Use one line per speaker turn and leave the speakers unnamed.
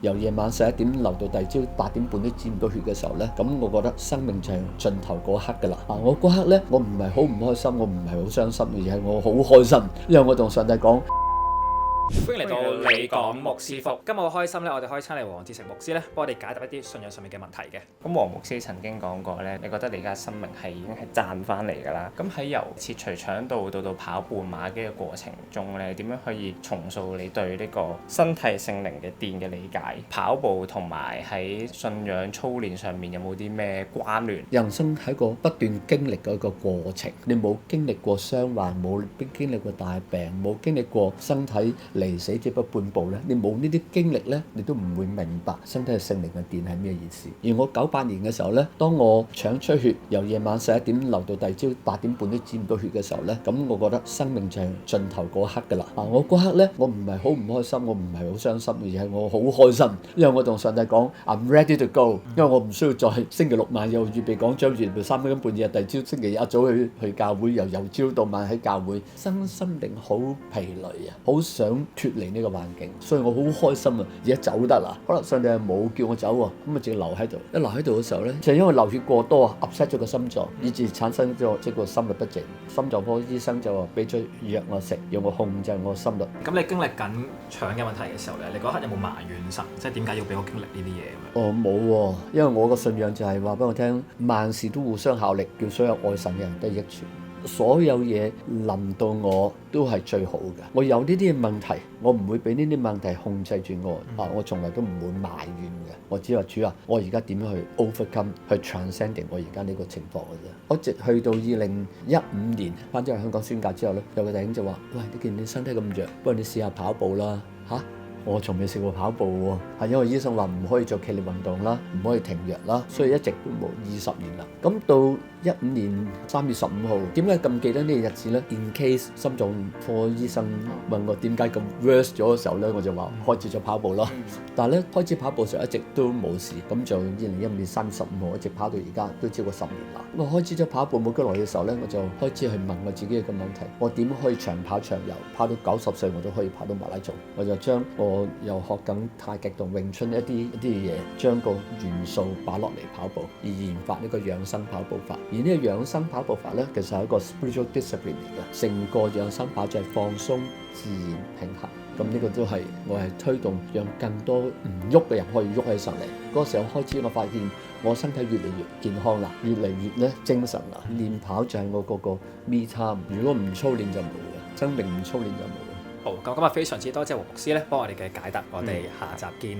由夜晚11點流到第二朝8點半都止唔到血嘅時候呢，咁我覺得生命就係盡頭嗰刻㗎啦。我嗰刻呢，我唔係好唔開心，我唔係好傷心，而係我好開心，因為我同上帝講。
歡迎嚟到你講牧師福。今日好開心咧，我哋可以請嚟黃志成牧師咧，幫我哋解答一啲信仰上面嘅問題嘅。
咁黃牧師曾經講過咧，你覺得你而家生命係已經係賺翻嚟㗎啦。咁喺由切除腸道到跑半馬嘅過程中咧，點樣可以重塑你對呢個身體聖靈嘅殿嘅理解？跑步同埋喺信仰操練上面有冇啲咩關聯？
人生係一個不斷經歷嘅一個過程，你冇經歷過傷患，冇經歷過大病，冇經歷過身體離死這不半步咧，你冇呢啲經歷咧，你都唔會明白身體聖靈嘅殿係咩意思。而我98年嘅時候咧，當我腸出血，由夜晚11點流到第二朝8點半都止唔到血嘅時候咧，咁我覺得生命就係盡頭嗰刻㗎啦。我嗰刻咧，我唔係好唔開心，我唔係好傷心，而係我好開心，因為我同上帝講 I'm ready to go，因為我唔需要再星期六晚又預備講章，預備3點半夜，第二朝星期日一早去教會，由朝到晚喺教會，身心靈好疲累啊，好想脫離呢個環境，所以我好開心啊！而家走得啦，可能上帝冇叫我走喎，咁啊直接留喺度。一留喺度嘅時候咧，就係因為流血過多啊，upset 咗個心臟，以致產生咗即係個心律不整。心臟科醫生就話俾咗藥我食，要我控制我心律。
咁你經歷緊腸嘅問題嘅時候咧，你嗰刻有冇埋怨神？即係點解要俾我經歷呢啲嘢咁樣？
冇喎，因為我個信仰就係話俾我聽，萬事都互相效力，叫所有愛神嘅人得益處。所有嘢臨到我都係最好嘅。我有呢啲嘅問題，我唔會俾呢啲問題控制住我。我從來都唔會埋怨嘅。我只話主啊，我而家點樣去 overcome 去 transcending 我而家呢個情況嘅啫。我直去到2015年翻咗去香港宣教之後咧，有個弟兄就話：喂，你見你身體咁弱，不如你試下跑步啦嚇。我從未試過跑步喎，係因為醫生話唔可以做劇烈運動啦，唔可以停藥啦，所以一直都冇20年啦。咁到15年3月15號，點解咁記得呢個日子呢？ In case 心臟科醫生問我點解咁 worse 咗嘅時候呢，我就話開始咗跑步咯。但係咧開始跑步時候一直都冇事，咁就2015年3月15號一直跑到而家都超過10年啦。我開始咗跑步冇幾耐嘅時候呢，我就開始去問我自己嘅問題：我點可以長跑長遊，跑到90歲我都可以跑到馬拉松？我就將我又學緊太極同詠春一啲嘢，將個元素擺落嚟跑步，而研發呢個養生跑步法。而呢個養生跑步法呢，其實係一個 spiritual discipline 嚟嘅，成個養生跑就係放鬆、自然、平衡。咁呢個都係我係推動，讓更多唔喐嘅人可以喐起上嚟。嗰時候開始，我發現我身體越嚟越健康啦，越嚟越精神啦。練跑就係我嗰個 me time，如果唔操練就冇嘅，生命唔操練就冇。
好，咁今日非常之多謝黃牧師咧，幫我哋嘅解答，我哋下集見。